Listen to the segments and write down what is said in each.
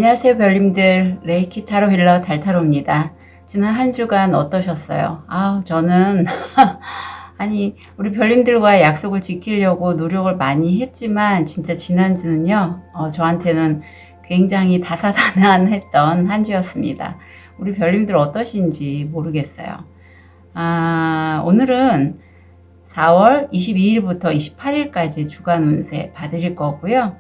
안녕하세요 별님들, 레이키 타로 힐러 달타로입니다. 지난 한 주간 어떠셨어요? 저는 아니 우리 별님들과의 약속을 지키려고 노력을 많이 했지만 진짜 지난주는요 저한테는 굉장히 다사다난했던 한 주였습니다. 우리 별님들 어떠신지 모르겠어요. 오늘은 4월 22일부터 28일까지 주간 운세 봐드릴 거고요.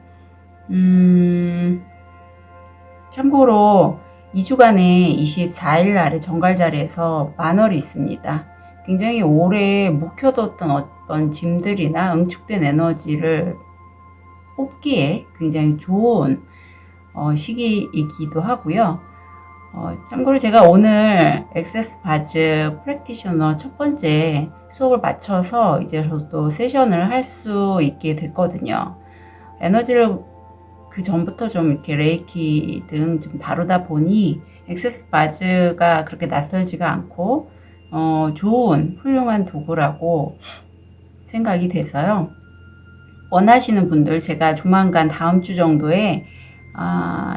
참고로 2주간에 24일 날에 정갈자리에서 만월이 있습니다. 굉장히 오래 묵혀뒀던 어떤 짐들이나 응축된 에너지를 뽑기에 굉장히 좋은 시기이기도 하고요. 참고로 제가 오늘 액세스 바즈 프랙티셔너 첫 번째 수업을 마쳐서 이제 저도 세션을 할 수 있게 됐거든요. 에너지를 그 전부터 좀 이렇게 레이키 등 좀 다루다 보니 액세스 바즈가 그렇게 낯설지가 않고 좋은 훌륭한 도구라고 생각이 돼서요. 원하시는 분들 제가 조만간 다음 주 정도에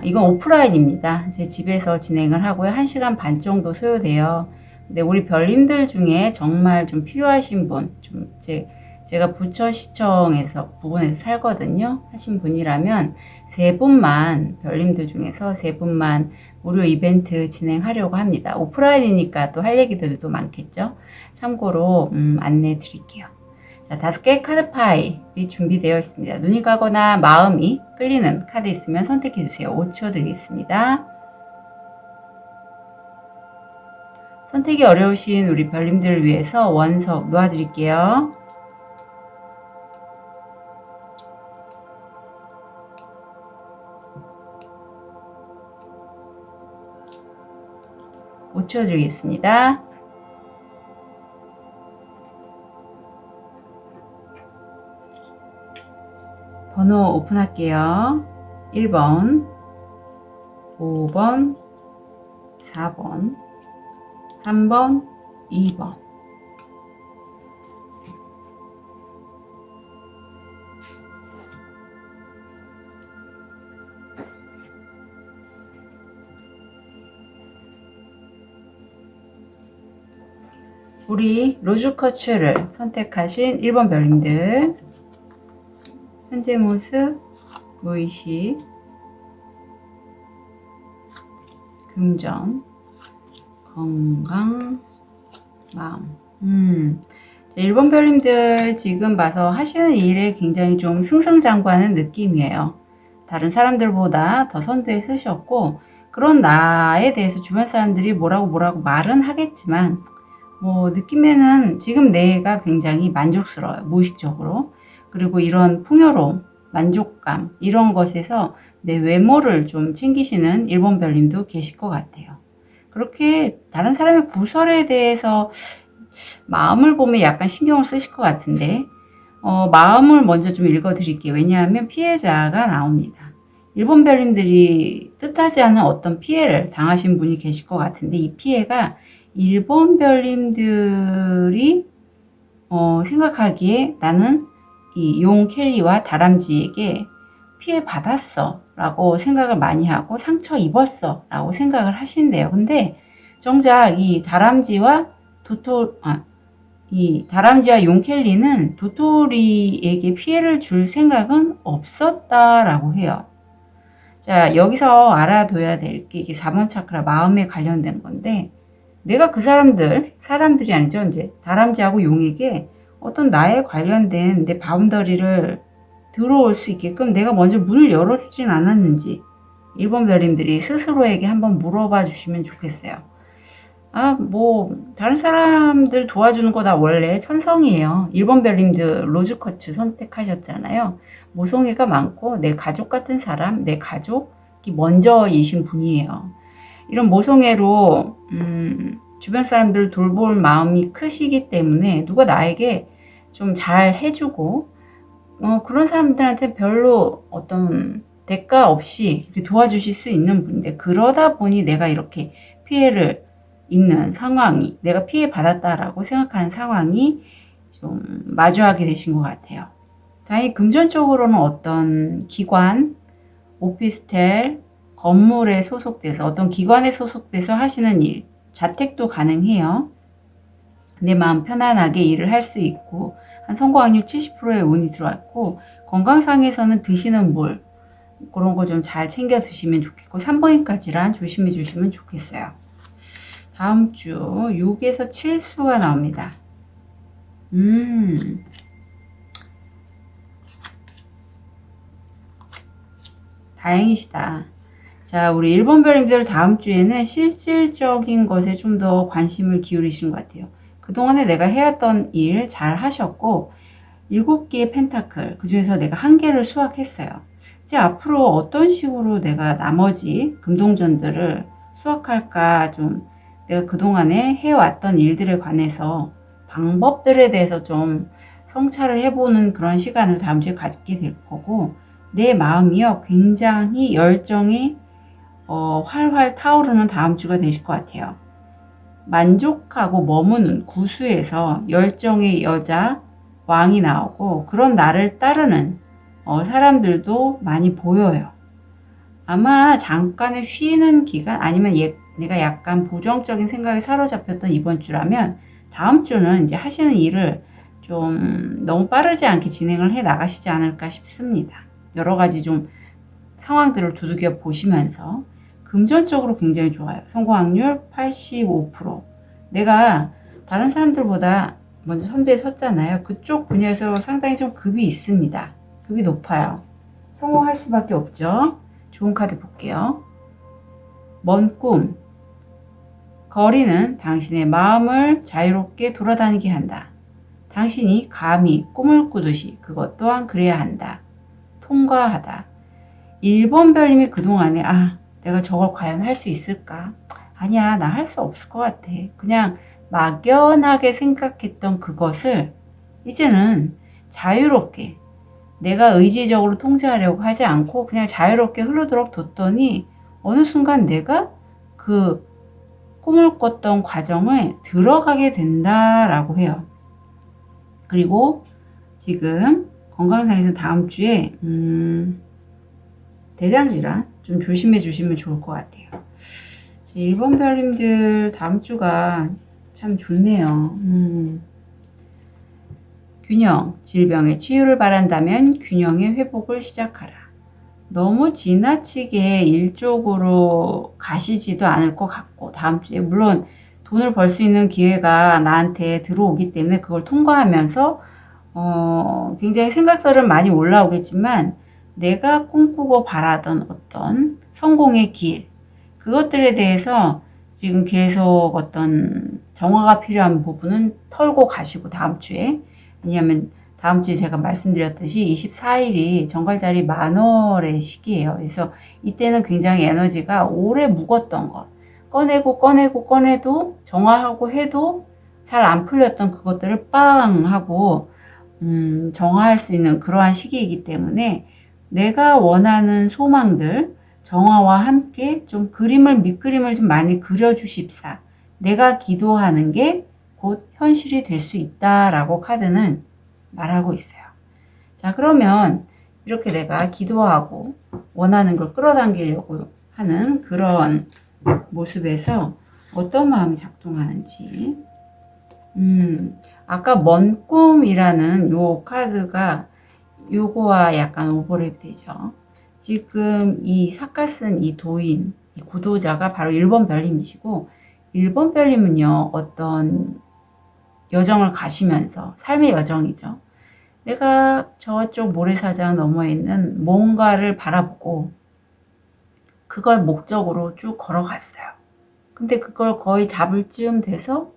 이건 오프라인입니다. 제 집에서 진행을 하고요. 1시간 반 정도 소요돼요. 근데 우리 별님들 중에 정말 좀 필요하신 분, 제가 부천시청에서 부근에서 살거든요. 하신 분이라면 3분만, 별님들 중에서 3분만 무료 이벤트 진행하려고 합니다. 오프라인이니까 또 할 얘기들도 많겠죠. 참고로 안내 드릴게요. 자, 5개 카드 파일이 준비되어 있습니다. 눈이 가거나 마음이 끌리는 카드 있으면 선택해 주세요. 5초 드리겠습니다. 선택이 어려우신 우리 별님들을 위해서 원석 놓아드릴게요. 드리겠습니다. 번호 오픈할게요. 1번, 5번, 4번, 3번, 2번. 우리 로즈커츠를 선택하신 1번 별님들, 현재 모습, 무의식, 금전, 건강, 마음. 1번 별님들 지금 봐서 하시는 일에 굉장히 좀 승승장구하는 느낌이에요. 다른 사람들보다 더 선두에 서셨고, 그런 나에 대해서 주변 사람들이 뭐라고 말은 하겠지만, 느낌에는 지금 내가 굉장히 만족스러워요. 무의식적으로. 그리고 이런 풍요로움, 만족감, 이런 것에서 내 외모를 좀 챙기시는 1번 별님도 계실 것 같아요. 그렇게 다른 사람의 구설에 대해서 마음을 보면 약간 신경을 쓰실 것 같은데, 마음을 먼저 좀 읽어드릴게요. 왜냐하면 피해자가 나옵니다. 1번 별님들이 뜻하지 않은 어떤 피해를 당하신 분이 계실 것 같은데, 이 피해가 1번 별님들이 생각하기에 나는 이 용 켈리와 다람쥐에게 피해 받았어 라고 생각을 많이 하고 상처 입었어 라고 생각을 하신대요. 근데 정작 이 다람쥐와 용 켈리는 도토리에게 피해를 줄 생각은 없었다라고 해요. 자, 여기서 알아둬야 될 게 이게 4번 차크라 마음에 관련된 건데, 내가 그 사람들이 아니죠. 이제 다람쥐하고 용에게 어떤 나에 관련된 내 바운더리를 들어올 수 있게끔 내가 먼저 문을 열어주진 않았는지 1번 별님들이 스스로에게 한번 물어봐 주시면 좋겠어요. 다른 사람들 도와주는 거 다 원래 천성이에요. 1번 별님들 로즈커츠 선택하셨잖아요. 모성애가 많고 내 가족 같은 사람, 내 가족이 먼저이신 분이에요. 이런 모성애로 주변 사람들 돌볼 마음이 크시기 때문에 누가 나에게 좀 잘 해주고 그런 사람들한테 별로 어떤 대가 없이 이렇게 도와주실 수 있는 분인데, 그러다 보니 내가 이렇게 피해를 입는 상황이, 내가 피해 받았다라고 생각하는 상황이 좀 마주하게 되신 것 같아요. 다행히 금전적으로는 어떤 기관, 오피스텔, 건물에 소속돼서 어떤 기관에 소속돼서 하시는 일, 자택도 가능해요. 내 마음 편안하게 일을 할 수 있고 한 성공 확률 70%의 운이 들어왔고 건강상에서는 드시는 물 그런 거 좀 잘 챙겨 드시면 좋겠고 산부인과 질환 조심해 주시면 좋겠어요. 다음 주 6에서 7수가 나옵니다. 다행이시다. 자, 우리 1번 별님들 다음 주에는 실질적인 것에 좀 더 관심을 기울이시는 것 같아요. 그동안에 내가 해왔던 일 잘 하셨고 7개의 펜타클 그 중에서 내가 1개를 수확했어요. 이제 앞으로 어떤 식으로 내가 나머지 금동전들을 수확할까 좀 내가 그동안에 해왔던 일들에 관해서 방법들에 대해서 좀 성찰을 해보는 그런 시간을 다음 주에 가지게 될 거고 내 마음이요 굉장히 열정이 활활 타오르는 다음 주가 되실 것 같아요. 만족하고 머무는 구수에서 열정의 여자 왕이 나오고 그런 나를 따르는 사람들도 많이 보여요. 아마 잠깐의 쉬는 기간 아니면 내가 약간 부정적인 생각에 사로잡혔던 이번 주라면 다음 주는 이제 하시는 일을 좀 너무 빠르지 않게 진행을 해 나가시지 않을까 싶습니다. 여러 가지 좀 상황들을 두들겨 보시면서 금전적으로 굉장히 좋아요. 성공 확률 85%. 내가 다른 사람들보다 먼저 선두에 섰잖아요. 그쪽 분야에서 상당히 좀 급이 있습니다. 급이 높아요. 성공할 수밖에 없죠. 좋은 카드 볼게요. 먼 꿈. 거리는 당신의 마음을 자유롭게 돌아다니게 한다. 당신이 감히 꿈을 꾸듯이 그것 또한 그래야 한다. 통과하다. 1번 별님이 그동안에 내가 저걸 과연 할 수 있을까? 아니야, 나 할 수 없을 것 같아. 그냥 막연하게 생각했던 그것을 이제는 자유롭게 내가 의지적으로 통제하려고 하지 않고 그냥 자유롭게 흐르도록 뒀더니 어느 순간 내가 그 꿈을 꿨던 과정에 들어가게 된다라고 해요. 그리고 지금 건강상에서 다음 주에 대장질환 좀 조심해 주시면 좋을 것 같아요. 1번 별님들 다음 주가 참 좋네요. 균형, 질병의 치유를 바란다면 균형의 회복을 시작하라. 너무 지나치게 일 쪽으로 가시지도 않을 것 같고 다음 주에 물론 돈을 벌 수 있는 기회가 나한테 들어오기 때문에 그걸 통과하면서 굉장히 생각들은 많이 올라오겠지만 내가 꿈꾸고 바라던 어떤 성공의 길 그것들에 대해서 지금 계속 어떤 정화가 필요한 부분은 털고 가시고 다음 주에 왜냐하면 다음 주에 제가 말씀드렸듯이 24일이 정갈자리 만월의 시기예요. 그래서 이때는 굉장히 에너지가 오래 묵었던 것 꺼내도 정화하고 해도 잘 안 풀렸던 그것들을 빵 하고 정화할 수 있는 그러한 시기이기 때문에 내가 원하는 소망들 정화와 함께 좀 밑그림을 좀 많이 그려주십사. 내가 기도하는 게 곧 현실이 될 수 있다라고 카드는 말하고 있어요. 자, 그러면 이렇게 내가 기도하고 원하는 걸 끌어당기려고 하는 그런 모습에서 어떤 마음이 작동하는지 아까 먼 꿈이라는 요 카드가 요거와 약간 오버랩 되죠. 지금 이 삿갓은 이 도인, 이 구도자가 바로 1번 별님이시고 1번 별님은요 어떤 여정을 가시면서 삶의 여정이죠. 내가 저쪽 모래사장 너머에 있는 뭔가를 바라보고 그걸 목적으로 쭉 걸어갔어요. 근데 그걸 거의 잡을 즈음 돼서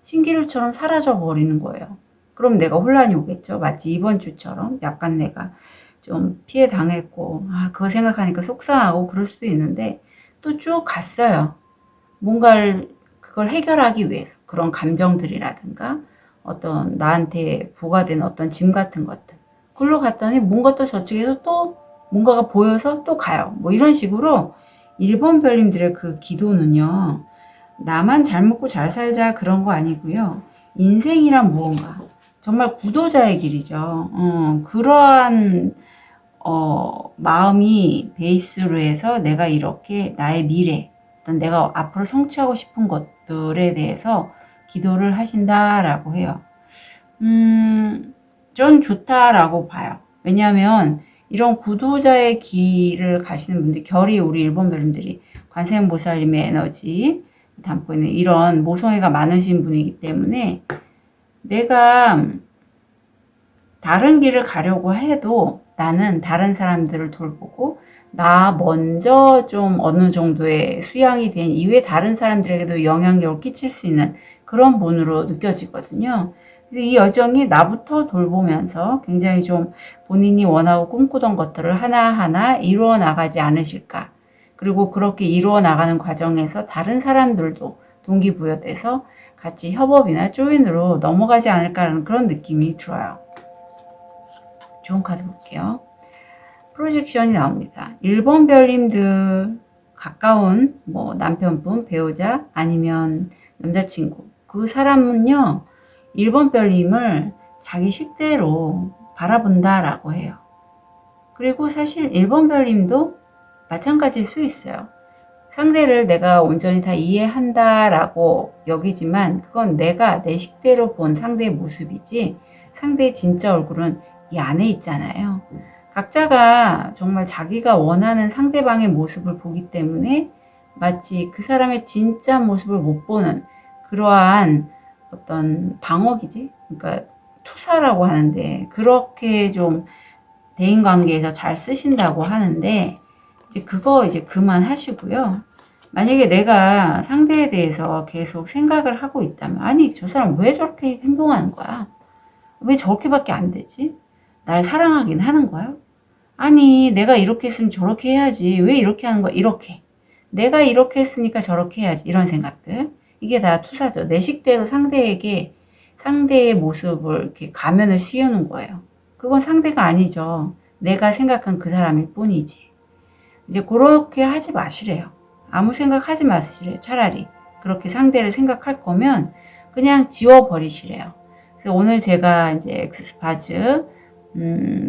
신기루처럼 사라져 버리는 거예요. 그럼 내가 혼란이 오겠죠. 마치 이번 주처럼 약간 내가 좀 피해 당했고 그거 생각하니까 속상하고 그럴 수도 있는데 또 쭉 갔어요. 뭔가를 그걸 해결하기 위해서 그런 감정들이라든가 어떤 나한테 부과된 어떤 짐 같은 것들 그걸로 갔더니 뭔가 또 저쪽에서 또 뭔가가 보여서 또 가요. 뭐 이런 식으로 1번 별님들의 그 기도는요. 나만 잘 먹고 잘 살자 그런 거 아니고요. 인생이란 무언가 정말 구도자의 길이죠. 그러한 마음이 베이스로 해서 내가 이렇게 나의 미래, 어떤 내가 앞으로 성취하고 싶은 것들에 대해서 기도를 하신다라고 해요. 전 좋다라고 봐요. 왜냐하면 이런 구도자의 길을 가시는 분들, 결이 우리 일본 별님들이 관세음보살님의 에너지 담고 있는 이런 모성애가 많으신 분이기 때문에 내가 다른 길을 가려고 해도 나는 다른 사람들을 돌보고 나 먼저 좀 어느 정도의 수양이 된 이후에 다른 사람들에게도 영향력을 끼칠 수 있는 그런 분으로 느껴지거든요. 그래서 이 여정이 나부터 돌보면서 굉장히 좀 본인이 원하고 꿈꾸던 것들을 하나하나 이루어 나가지 않으실까. 그리고 그렇게 이루어 나가는 과정에서 다른 사람들도 동기부여돼서 같이 협업이나 조인으로 넘어가지 않을까라는 그런 느낌이 들어요. 좋은 카드 볼게요. 프로젝션이 나옵니다. 1번 별님들 가까운 뭐 남편분, 배우자 아니면 남자친구 그 사람은요 1번 별님을 자기 식대로 바라본다라고 해요. 그리고 사실 1번 별님도 마찬가지일 수 있어요. 상대를 내가 온전히 다 이해한다라고 여기지만 그건 내가 내 식대로 본 상대의 모습이지 상대의 진짜 얼굴은 이 안에 있잖아요. 각자가 정말 자기가 원하는 상대방의 모습을 보기 때문에 마치 그 사람의 진짜 모습을 못 보는 그러한 어떤 방어기지? 그러니까 투사라고 하는데 그렇게 좀 대인관계에서 잘 쓰신다고 하는데 이제 그거 이제 그만하시고요. 만약에 내가 상대에 대해서 계속 생각을 하고 있다면 아니 저 사람 왜 저렇게 행동하는 거야? 왜 저렇게밖에 안 되지? 날 사랑하긴 하는 거야? 아니 내가 이렇게 했으면 저렇게 해야지 왜 이렇게 하는 거야? 이렇게 내가 이렇게 했으니까 저렇게 해야지 이런 생각들 이게 다 투사죠. 내 식대로 상대에게 상대의 모습을 이렇게 가면을 씌우는 거예요. 그건 상대가 아니죠. 내가 생각한 그 사람일 뿐이지. 이제 그렇게 하지 마시래요. 아무 생각하지 마시래요. 차라리 그렇게 상대를 생각할 거면 그냥 지워버리시래요. 그래서 오늘 제가 이제 엑스바즈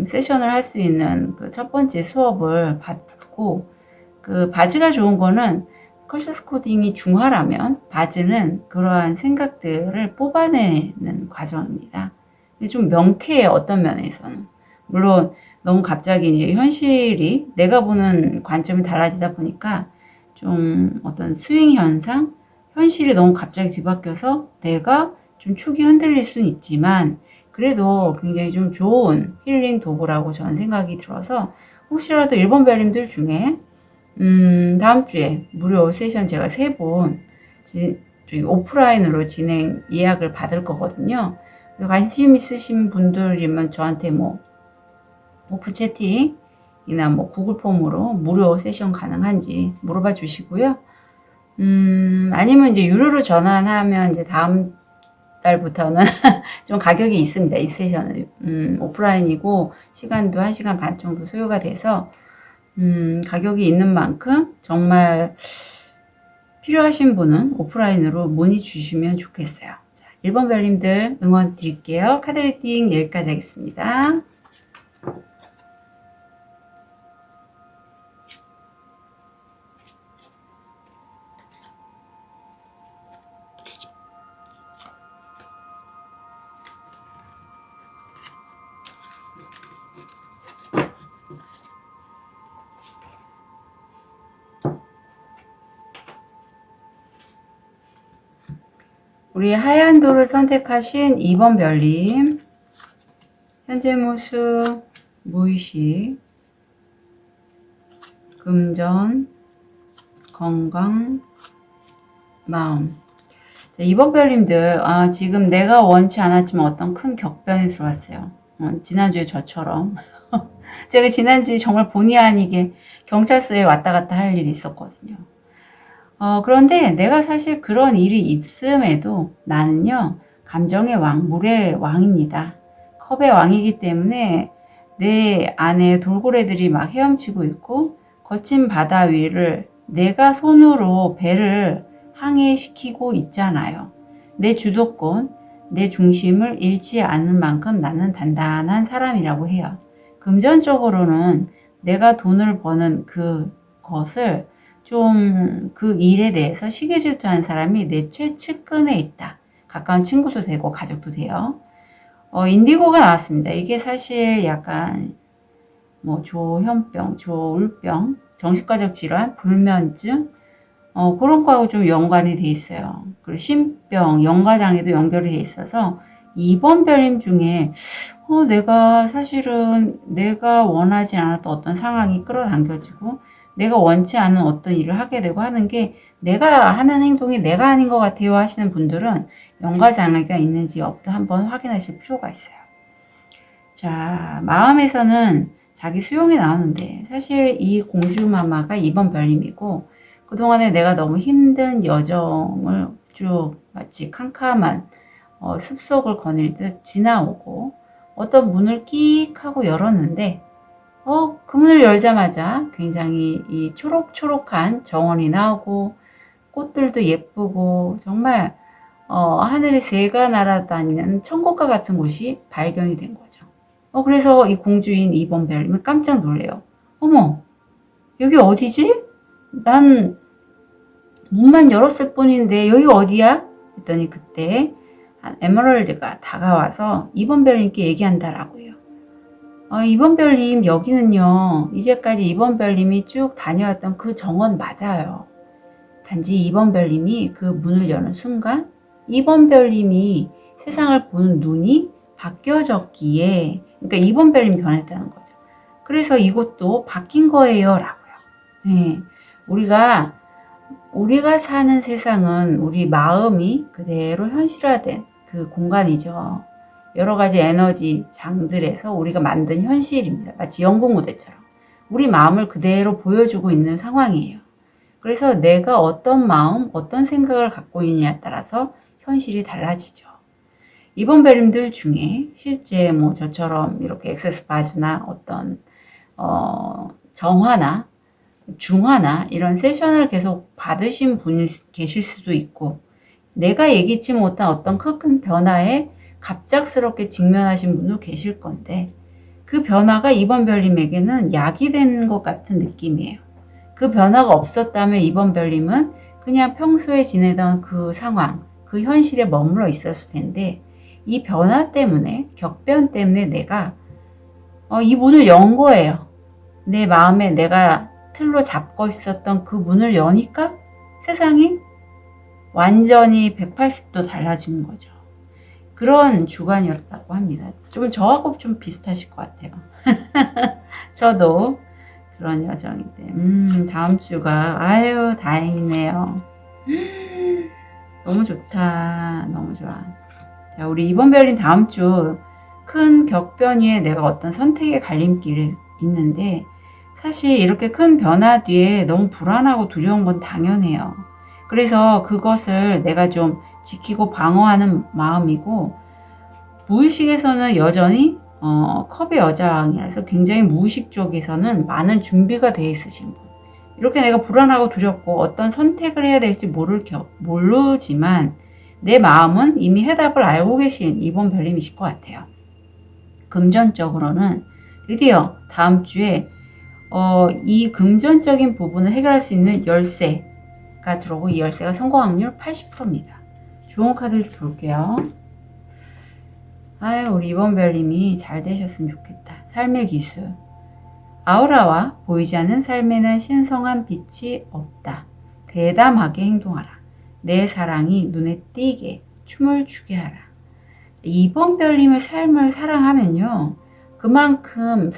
세션을 할 수 있는 그 첫 번째 수업을 받고 그 바즈가 좋은 거는 컨셔스 코딩이 중화라면 바즈는 그러한 생각들을 뽑아내는 과정입니다. 근데 좀 명쾌해요. 어떤 면에서는. 물론 너무 갑자기 이제 현실이 내가 보는 관점이 달라지다 보니까 좀 어떤 스윙 현상, 현실이 너무 갑자기 뒤바뀌어서 내가 좀 축이 흔들릴 수는 있지만 그래도 굉장히 좀 좋은 힐링 도구라고 저는 생각이 들어서 혹시라도 1번 별님들 중에 다음 주에 무료 세션 제가 3번 오프라인으로 진행 예약을 받을 거거든요. 관심 있으신 분들이면 저한테 뭐 오프 채팅이나 뭐 구글 폼으로 무료 세션 가능한지 물어봐 주시고요. 아니면 이제 유료로 전환하면 이제 다음 달부터는 좀 가격이 있습니다. 이 세션은 오프라인이고 시간도 1시간 반 정도 소요가 돼서 가격이 있는 만큼 정말 필요하신 분은 오프라인으로 문의 주시면 좋겠어요. 자, 1번 별님들 응원 드릴게요. 카드 리딩 여기까지 하겠습니다. 우리 하얀 돌을 선택하신 2번 별님 현재 모습, 무의식, 금전, 건강, 마음. 자, 2번 별님들 지금 내가 원치 않았지만 어떤 큰 격변이 들어왔어요. 지난주에 저처럼 제가 지난주에 정말 본의 아니게 경찰서에 왔다 갔다 할 일이 있었거든요. 그런데 내가 사실 그런 일이 있음에도 나는요, 감정의 왕, 물의 왕입니다. 컵의 왕이기 때문에 내 안에 돌고래들이 막 헤엄치고 있고, 거친 바다 위를 내가 손으로 배를 항해시키고 있잖아요. 내 주도권, 내 중심을 잃지 않을 만큼 나는 단단한 사람이라고 해요. 금전적으로는 내가 돈을 버는 그것을 좀 그 일에 대해서 시기질투하는 사람이 내 최측근에 있다. 가까운 친구도 되고 가족도 돼요. 인디고가 나왔습니다. 이게 사실 약간 뭐 조현병, 조울병, 정신과적 질환, 불면증 그런 거하고 좀 연관이 돼 있어요. 그리고 신병, 연가장애도 연결이 돼 있어서 2번 별임 중에 내가 사실은 내가 원하지 않았던 어떤 상황이 끌어당겨지고 내가 원치 않은 어떤 일을 하게 되고 하는 게 내가 하는 행동이 내가 아닌 것 같아요 하시는 분들은 연가장애가 있는지 없도 한번 확인하실 필요가 있어요. 자, 마음에서는 자기 수용이 나오는데 사실 이 공주마마가 2번 별님이고 그동안에 내가 너무 힘든 여정을 쭉 마치 캄캄한 숲속을 거닐듯 지나오고 어떤 문을 끽 하고 열었는데 그 문을 열자마자 굉장히 이 초록초록한 정원이 나오고 꽃들도 예쁘고 정말 하늘에 새가 날아다니는 천국과 같은 곳이 발견이 된 거죠. 그래서 이 공주인 2번 별님은 깜짝 놀래요. 어머, 여기 어디지? 난 문만 열었을 뿐인데 여기 어디야? 했더니 그때 한 에메랄드가 다가와서 2번 별님께 얘기한다라고요. 2번 별님 여기는요. 이제까지 2번 별님이 쭉 다녀왔던 그 정원 맞아요. 단지 2번 별님이 그 문을 여는 순간 2번 별님이 세상을 보는 눈이 바뀌어졌기에 그러니까 2번 별님이 변했다는 거죠. 그래서 이곳도 바뀐 거예요 라고요. 네, 우리가 사는 세상은 우리 마음이 그대로 현실화된 그 공간이죠. 여러 가지 에너지 장들에서 우리가 만든 현실입니다. 마치 연극 무대처럼. 우리 마음을 그대로 보여주고 있는 상황이에요. 그래서 내가 어떤 마음, 어떤 생각을 갖고 있느냐에 따라서 현실이 달라지죠. 이번 별님들 중에 실제 뭐 저처럼 이렇게 액세스 바즈나 어떤 정화나 중화나 이런 세션을 계속 받으신 분이 계실 수도 있고 내가 예기치 못한 어떤 큰 변화에 갑작스럽게 직면하신 분도 계실 건데 그 변화가 이번 별님에게는 약이 된 것 같은 느낌이에요. 그 변화가 없었다면 이번 별님은 그냥 평소에 지내던 그 상황, 그 현실에 머물러 있었을 텐데 이 변화 때문에, 격변 때문에 내가 이 문을 연 거예요. 내 마음에 내가 틀로 잡고 있었던 그 문을 여니까 세상이 완전히 180도 달라지는 거죠. 그런 주간이었다고 합니다. 좀 저하고 좀 비슷하실 것 같아요. 저도 그런 여정인데 다음 주가 다행이네요. 너무 좋다. 너무 좋아. 자, 우리 이번 별님 다음 주 큰 격변 위에 내가 어떤 선택의 갈림길이 있는데 사실 이렇게 큰 변화 뒤에 너무 불안하고 두려운 건 당연해요. 그래서 그것을 내가 좀 지키고 방어하는 마음이고 무의식에서는 여전히 컵의 여장이라서 굉장히 무의식 쪽에서는 많은 준비가 되어 있으신 분. 이렇게 내가 불안하고 두렵고 어떤 선택을 해야 될지 모르지만 내 마음은 이미 해답을 알고 계신 이번 별님이실 것 같아요. 금전적으로는 드디어 다음 주에 이 금전적인 부분을 해결할 수 있는 열쇠가 들어오고 이 열쇠가 성공 확률 80%입니다. 좋은 카드를 볼게요. 우리 이번 별님이 잘 되셨으면 좋겠다. 삶의 기술. 아우라와 보이지 않는 삶에는 신성한 빛이 없다. 대담하게 행동하라. 내 사랑이 눈에 띄게 춤을 추게 하라. 이번 별님의 삶을 사랑하면요. 그만큼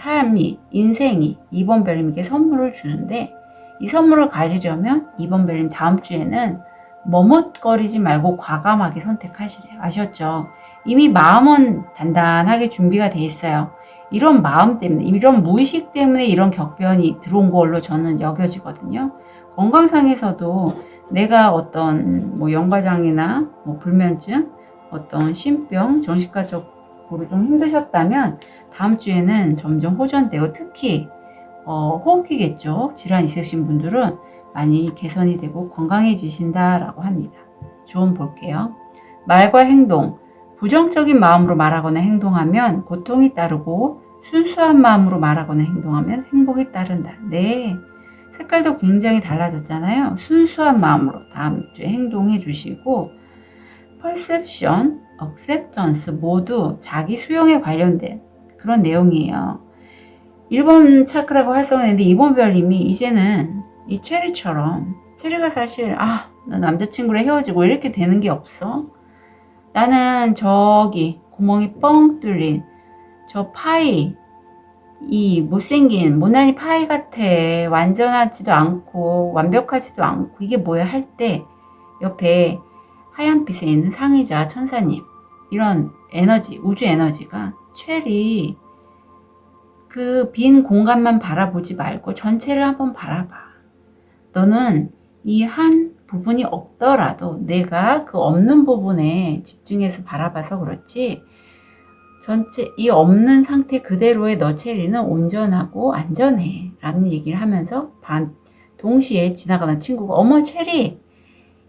인생이 이번 별님에게 선물을 주는데 이 선물을 가지려면 이번 별님 다음 주에는 머뭇거리지 말고 과감하게 선택하시래요. 아셨죠? 이미 마음은 단단하게 준비가 돼 있어요. 이런 마음 때문에, 이런 무의식 때문에 이런 격변이 들어온 걸로 저는 여겨지거든요. 건강상에서도 내가 어떤 연과장애나 불면증, 어떤 신병, 정신과적으로 좀 힘드셨다면 다음 주에는 점점 호전되고 특히 호흡기겠죠. 질환 있으신 분들은 많이 개선이 되고 건강해지신다라고 합니다. 조언 볼게요. 말과 행동, 부정적인 마음으로 말하거나 행동하면 고통이 따르고 순수한 마음으로 말하거나 행동하면 행복이 따른다. 네. 색깔도 굉장히 달라졌잖아요. 순수한 마음으로 다음 주에 행동해 주시고, perception, acceptance 모두 자기 수용에 관련된 그런 내용이에요. 1번 차크라가 활성화되는데 2번 별님이 이제는 이 체리처럼, 체리가 사실 나 남자친구랑 헤어지고 이렇게 되는 게 없어. 나는 저기 구멍이 뻥 뚫린 저 파이, 이 못생긴 못난이 파이 같아. 완전하지도 않고 완벽하지도 않고 이게 뭐야 할 때 옆에 하얀빛에 있는 상의자 천사님, 이런 에너지, 우주 에너지가 체리 그 빈 공간만 바라보지 말고 전체를 한번 바라봐. 너는 이 한 부분이 없더라도 내가 그 없는 부분에 집중해서 바라봐서 그렇지, 전체 이 없는 상태 그대로의 너 체리는 온전하고 안전해 라는 얘기를 하면서 동시에 지나가는 친구가 어머 체리,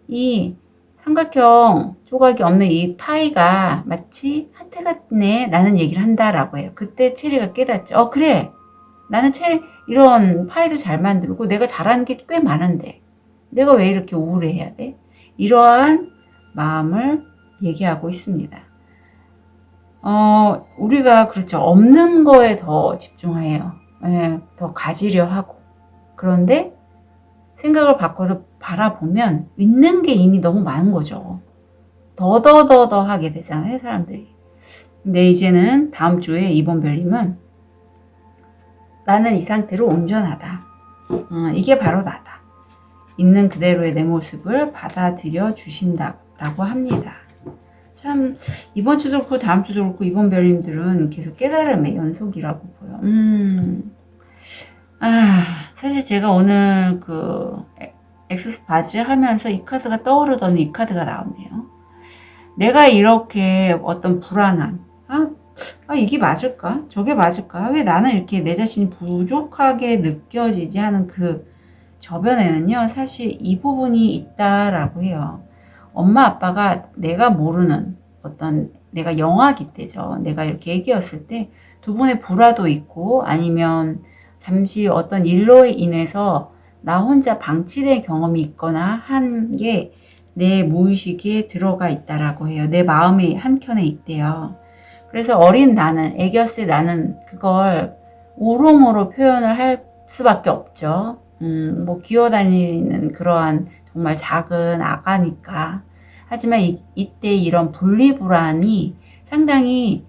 이 삼각형 조각이 없는 이 파이가 마치 하트 같네 라는 얘기를 한다라고 해요. 그때 체리가 깨닫죠. 그래, 나는 체리 이런 파이도 잘 만들고 내가 잘하는 게 꽤 많은데 내가 왜 이렇게 우울해해야 돼? 이러한 마음을 얘기하고 있습니다. 우리가 그렇죠. 없는 거에 더 집중해요. 더 가지려 하고. 그런데 생각을 바꿔서 바라보면 있는 게 이미 너무 많은 거죠. 더더더더 하게 되잖아요, 사람들이. 근데 이제는 다음 주에 이번 별님은 나는 이 상태로 온전하다. 이게 바로 나다. 있는 그대로의 내 모습을 받아들여 주신다라고 합니다. 참 이번 주도 그렇고 다음 주도 그렇고 이번 별님들은 계속 깨달음의 연속이라고 보여. 사실 제가 오늘 그 엑스스 바지 하면서 이 카드가 떠오르더니 이 카드가 나왔네요. 내가 이렇게 어떤 불안한, 이게 맞을까? 저게 맞을까? 왜 나는 이렇게 내 자신이 부족하게 느껴지지 하는 그 저변에는요, 사실 이 부분이 있다라고 해요. 엄마 아빠가 내가 모르는 어떤, 내가 영아기 때죠. 내가 이렇게 애기였을 때 두 분의 불화도 있고 아니면 잠시 어떤 일로 인해서 나 혼자 방치된 경험이 있거나 한 게 내 무의식에 들어가 있다라고 해요. 내 마음의 한켠에 있대요. 그래서 어린 나는, 애기였을 때 나는 그걸 울음으로 표현을 할 수밖에 없죠. 뭐 기어다니는 그러한 정말 작은 아가니까. 하지만 이때 이런 분리불안이 상당히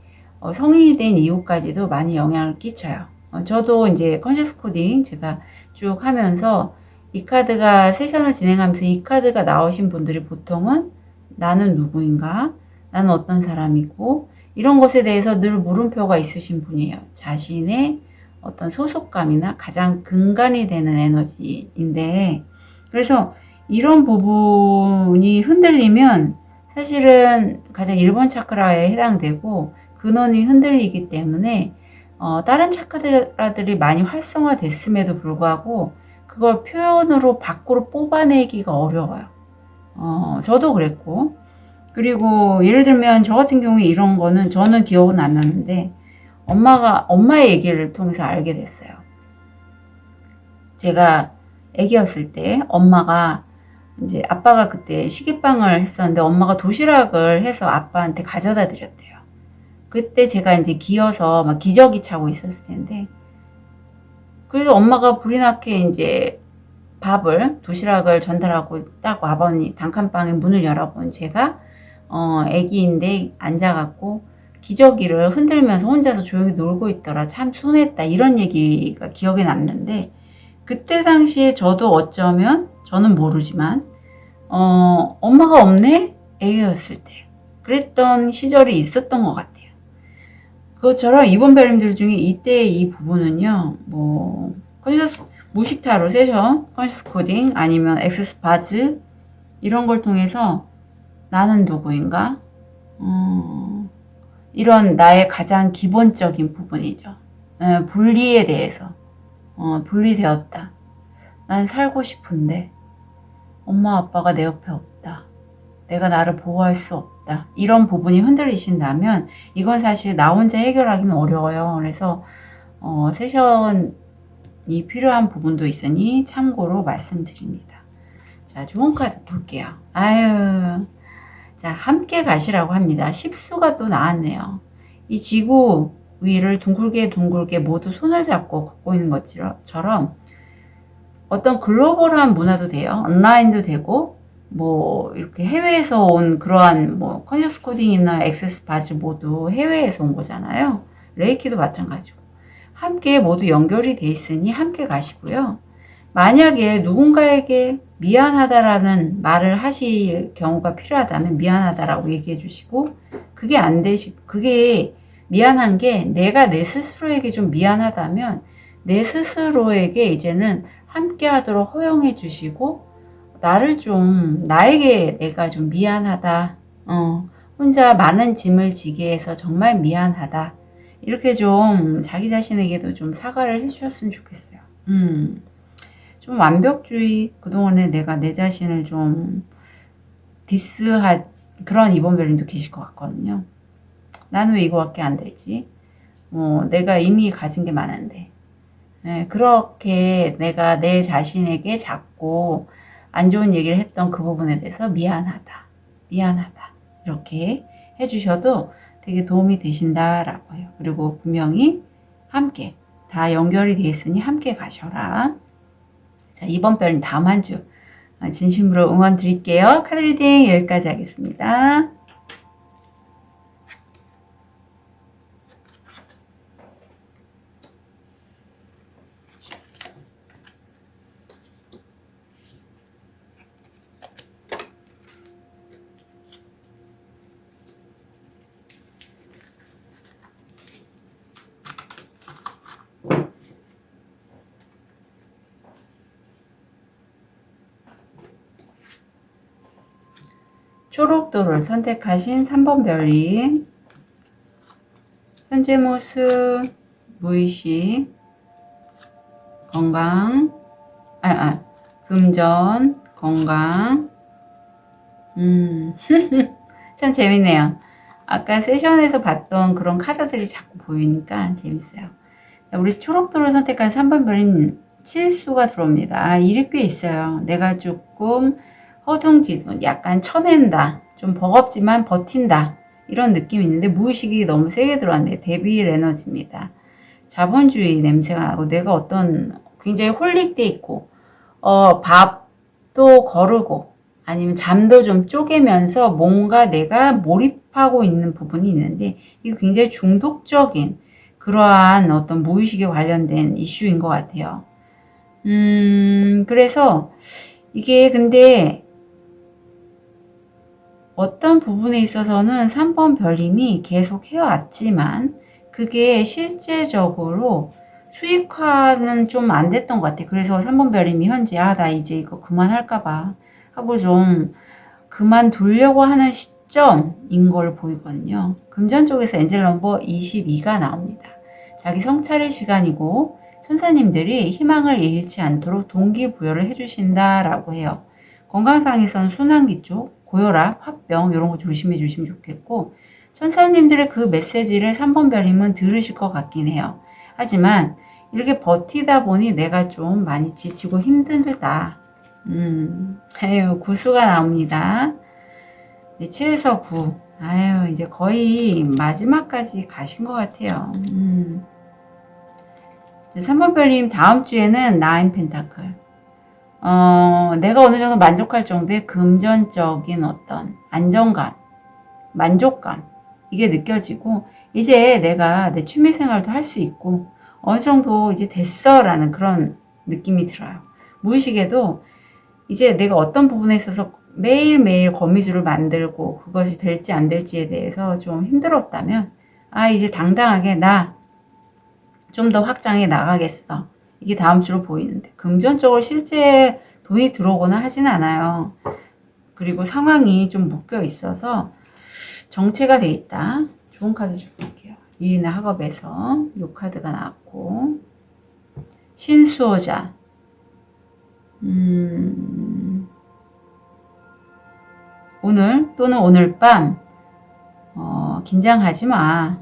성인이 된 이후까지도 많이 영향을 끼쳐요. 저도 이제 컨셔스 코딩 제가 쭉 하면서 이 카드가 세션을 진행하면서 이 카드가 나오신 분들이 보통은 나는 누구인가? 나는 어떤 사람이고? 이런 것에 대해서 늘 물음표가 있으신 분이에요. 자신의 어떤 소속감이나 가장 근간이 되는 에너지인데, 그래서 이런 부분이 흔들리면 사실은 가장 1번 차크라에 해당되고 근원이 흔들리기 때문에 다른 차크라들이 많이 활성화됐음에도 불구하고 그걸 표현으로 밖으로 뽑아내기가 어려워요. 저도 그랬고, 그리고 예를 들면 저 같은 경우에 이런 거는 저는 기억은 안 나는데 엄마의 얘기를 통해서 알게 됐어요. 제가 애기였을 때 엄마가 이제 아빠가 그때 시계빵을 했었는데 엄마가 도시락을 해서 아빠한테 가져다 드렸대요. 그때 제가 이제 기어서 막 기저귀 차고 있었을 텐데, 그래서 엄마가 불이 나게 이제 도시락을 전달하고 딱 와보니 단칸방에 문을 열어본 제가 애기인데 앉아갖고 기저귀를 흔들면서 혼자서 조용히 놀고 있더라. 참 순했다. 이런 얘기가 기억에 남는데, 그때 당시에 저도 어쩌면 저는 모르지만 엄마가 없네? 애기였을 때 그랬던 시절이 있었던 것 같아요. 그것처럼 이번 별님들 중에 이때의 이 부분은요, 뭐 컨셔스 무식타로 세션, 컨셔스 코딩 아니면 엑세스 바즈 이런 걸 통해서 나는 누구인가? 이런 나의 가장 기본적인 부분이죠. 분리에 대해서 분리되었다. 난 살고 싶은데 엄마 아빠가 내 옆에 없다. 내가 나를 보호할 수 없다. 없다. 이런 부분이 흔들리신다면 이건 사실 나 혼자 해결하기는 어려워요. 그래서 세션이 필요한 부분도 있으니 참고로 말씀드립니다. 자, 좋은 카드 볼게요. 아유, 자, 함께 가시라고 합니다. 10수가 또 나왔네요. 이 지구 위를 둥글게 둥글게 모두 손을 잡고 걷고 있는 것처럼 어떤 글로벌한 문화도 돼요. 온라인도 되고 뭐 이렇게 해외에서 온 그러한 뭐 컨셔스 코딩이나 액세스 바즈 모두 해외에서 온 거잖아요. 레이키도 마찬가지고 함께 모두 연결이 돼 있으니 함께 가시고요. 만약에 누군가에게 미안하다라는 말을 하실 경우가 필요하다면 미안하다라고 얘기해 주시고 그게 미안한 게 내가 내 스스로에게 좀 미안하다면 내 스스로에게 이제는 함께 하도록 허용해 주시고 나에게 내가 좀 미안하다. 혼자 많은 짐을 지게 해서 정말 미안하다. 이렇게 좀 자기 자신에게도 좀 사과를 해 주셨으면 좋겠어요. 좀 완벽주의, 그동안에 내가 내 자신을 좀 디스할 그런 이번별님도 계실 것 같거든요. 나는 왜 이거밖에 안 되지? 내가 이미 가진 게 많은데. 네, 그렇게 내가 내 자신에게 자꾸 안 좋은 얘기를 했던 그 부분에 대해서 미안하다. 이렇게 해주셔도 되게 도움이 되신다라고 해요. 그리고 분명히 함께 다 연결이 되어 있으니 함께 가셔라. 자, 이번 별님 다음 한 주 진심으로 응원 드릴게요. 카드 리딩 여기까지 하겠습니다. 초록도를 선택하신 3번 별님, 현재 모습, 무의식, 건강, 금전, 건강. 참 재밌네요. 아까 세션에서 봤던 그런 카드들이 자꾸 보이니까 재밌어요. 우리 초록도를 선택한 3번 별님 실수가 들어옵니다. 일이 꽤 있어요. 내가 조금 허둥지둥 약간 쳐낸다. 좀 버겁지만 버틴다. 이런 느낌이 있는데 무의식이 너무 세게 들어왔네요. 데빌 에너지입니다. 자본주의 냄새가 나고 내가 어떤 굉장히 홀릭돼 있고 밥도 거르고 아니면 잠도 좀 쪼개면서 뭔가 내가 몰입하고 있는 부분이 있는데 이거 굉장히 중독적인 그러한 어떤 무의식에 관련된 이슈인 것 같아요. 그래서 이게 근데 어떤 부분에 있어서는 3번 별님이 계속 해왔지만 그게 실제적으로 수익화는 좀 안 됐던 것 같아요. 그래서 3번 별님이 현재 나 이제 이거 그만할까봐 하고 좀 그만두려고 하는 시점인 걸 보이거든요. 금전 쪽에서 엔젤 넘버 22가 나옵니다. 자기 성찰의 시간이고 천사님들이 희망을 잃지 않도록 동기부여를 해주신다라고 해요. 건강상에서는 순환기 쪽, 고혈압, 화병 이런 거 조심해 주시면 좋겠고 천사님들의 그 메시지를 3번 별님은 들으실 것 같긴 해요. 하지만 이렇게 버티다 보니 내가 좀 많이 지치고 힘들다. 아유, 구수가 나옵니다. 네, 7에서 9. 아유, 이제 거의 마지막까지 가신 것 같아요. 3번 별님 다음 주에는 9 펜타클. 내가 어느 정도 만족할 정도의 금전적인 어떤 안정감, 만족감, 이게 느껴지고, 이제 내가 내 취미생활도 할 수 있고, 어느 정도 이제 됐어 라는 그런 느낌이 들어요. 무의식에도 이제 내가 어떤 부분에 있어서 매일매일 거미줄을 만들고 그것이 될지 안 될지에 대해서 좀 힘들었다면 이제 당당하게 나 좀 더 확장해 나가겠어. 이게 다음 주로 보이는데 금전적으로 실제 돈이 들어오거나 하진 않아요. 그리고 상황이 좀 묶여 있어서 정체가 돼 있다. 좋은 카드 좀 볼게요. 일이나 학업에서 이 카드가 나왔고 신수호자 오늘 또는 오늘 밤 긴장하지 마.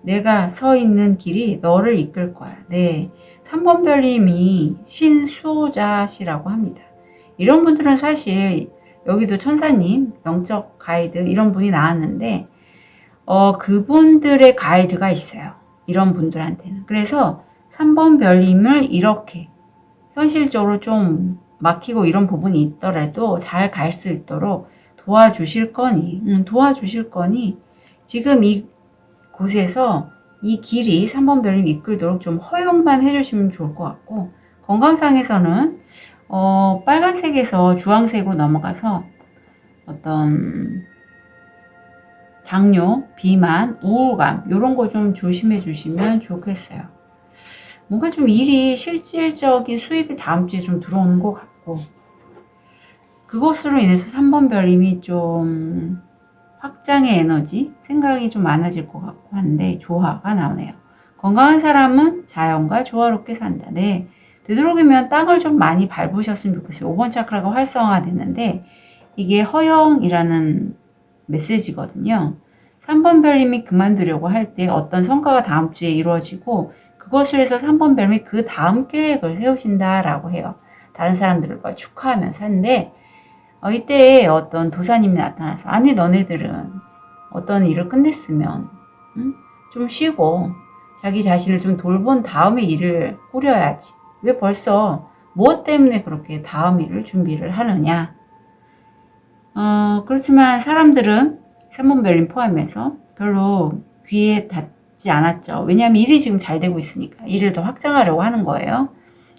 내가 서 있는 길이 너를 이끌 거야. 네. 3번 별님이 신수호자시라고 합니다. 이런 분들은 사실 여기도 천사님, 영적 가이드 이런 분이 나왔는데 그분들의 가이드가 있어요. 이런 분들한테는. 그래서 3번 별님을 이렇게 현실적으로 좀 막히고 이런 부분이 있더라도 잘 갈 수 있도록 도와주실 거니 지금 이 곳에서 이 길이 3번 별님 이끌도록 좀 허용만 해주시면 좋을 것 같고, 건강상에서는 빨간색에서 주황색으로 넘어가서 어떤 당뇨, 비만, 우울감 이런 거 좀 조심해 주시면 좋겠어요. 뭔가 좀 일이 실질적인 수입이 다음 주에 좀 들어오는 것 같고, 그것으로 인해서 3번 별님이 좀 확장의 에너지, 생각이 좀 많아질 것 같고 한데 조화가 나오네요. 건강한 사람은 자연과 조화롭게 산다. 네, 되도록이면 땅을 좀 많이 밟으셨으면 좋겠어요. 5번 차크라가 활성화되는데 이게 허용이라는 메시지거든요. 3번 별님이 그만두려고 할 때 어떤 성과가 다음 주에 이루어지고 그것을 해서 3번 별님이 그 다음 계획을 세우신다라고 해요. 다른 사람들과 축하하면서 하는데 이때 어떤 도사님이 나타나서 아니 너네들은 어떤 일을 끝냈으면 좀 쉬고 자기 자신을 좀 돌본 다음에 일을 꾸려야지. 왜 벌써 무엇 때문에 그렇게 다음 일을 준비를 하느냐. 그렇지만 사람들은 3번 별님 포함해서 별로 귀에 닿지 않았죠. 왜냐하면 일이 지금 잘 되고 있으니까 일을 더 확장하려고 하는 거예요.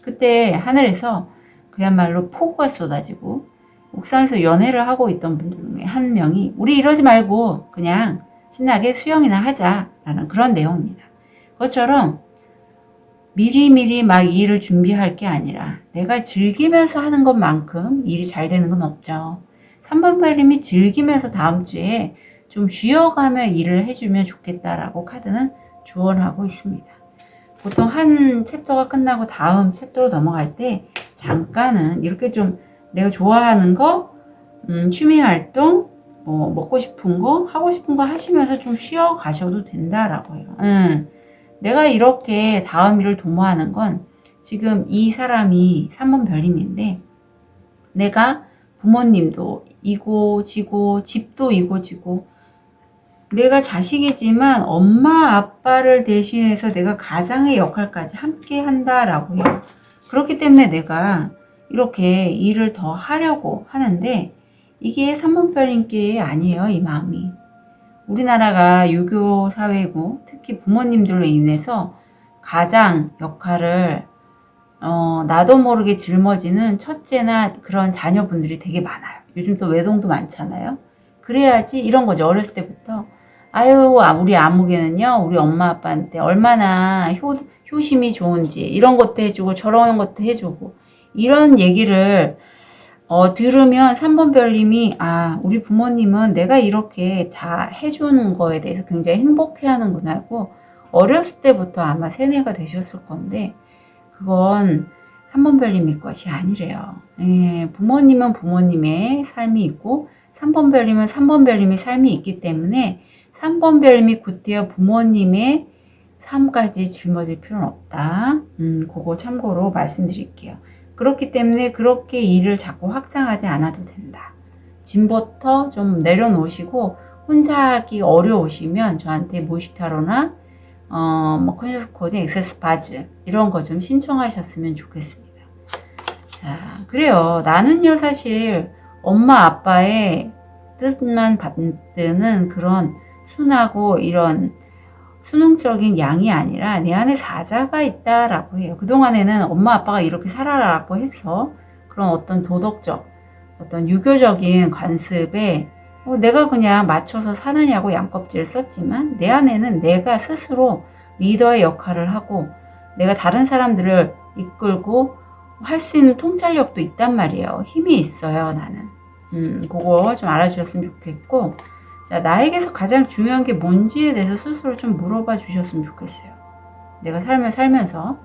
그때 하늘에서 그야말로 폭우가 쏟아지고 옥상에서 연애를 하고 있던 분들 중에 한 명이 우리 이러지 말고 그냥 신나게 수영이나 하자라는 그런 내용입니다. 그것처럼 미리미리 막 일을 준비할 게 아니라 내가 즐기면서 하는 것만큼 일이 잘 되는 건 없죠. 3번 별님이 즐기면서 다음 주에 좀 쉬어가며 일을 해주면 좋겠다라고 카드는 조언하고 있습니다. 보통 한 챕터가 끝나고 다음 챕터로 넘어갈 때 잠깐은 이렇게 좀 내가 좋아하는 거, 취미 활동, 먹고 싶은 거, 하고 싶은 거 하시면서 좀 쉬어 가셔도 된다라고 해요. 내가 이렇게 다음 일을 도모하는 건 지금 이 사람이 3번 별님인데 내가 부모님도 이고 지고 집도 이고 지고 내가 자식이지만 엄마 아빠를 대신해서 내가 가장의 역할까지 함께 한다라고 해요. 그렇기 때문에 내가 이렇게 일을 더 하려고 하는데 이게 3번 별님께 아니에요. 이 마음이. 우리나라가 유교 사회고 특히 부모님들로 인해서 가장 역할을 나도 모르게 짊어지는 첫째나 그런 자녀분들이 되게 많아요. 요즘 또 외동도 많잖아요. 그래야지 이런 거죠. 어렸을 때부터 아유 우리 아무개는요 우리 엄마 아빠한테 얼마나 효심이 좋은지 이런 것도 해주고 저런 것도 해주고 이런 얘기를 들으면 3번 별님이 우리 부모님은 내가 이렇게 다 해주는 거에 대해서 굉장히 행복해하는구나 하고 어렸을 때부터 아마 세뇌가 되셨을 건데 그건 3번 별님의 것이 아니래요. 부모님은 부모님의 삶이 있고 3번 별님은 3번 별님의 삶이 있기 때문에 3번 별님이 곧되어 부모님의 삶까지 짊어질 필요는 없다. 그거 참고로 말씀드릴게요. 그렇기 때문에 그렇게 일을 자꾸 확장하지 않아도 된다. 짐부터 좀 내려놓으시고 혼자 하기 어려우시면 저한테 무식타로나 컨셔스 코딩, 액세스 바즈 이런 거 좀 신청하셨으면 좋겠습니다. 자, 그래요. 나는요 사실 엄마 아빠의 뜻만 받는 그런 순하고 이런 수능적인 양이 아니라 내 안에 사자가 있다라고 해요. 그동안에는 엄마 아빠가 이렇게 살아라라고 해서 그런 어떤 도덕적, 어떤 유교적인 관습에 내가 그냥 맞춰서 사느냐고 양껍질을 썼지만 내 안에는 내가 스스로 리더의 역할을 하고 내가 다른 사람들을 이끌고 할 수 있는 통찰력도 있단 말이에요. 힘이 있어요, 나는. 그거 좀 알아주셨으면 좋겠고 자, 나에게서 가장 중요한 게 뭔지에 대해서 스스로 좀 물어봐 주셨으면 좋겠어요. 내가 삶을 살면서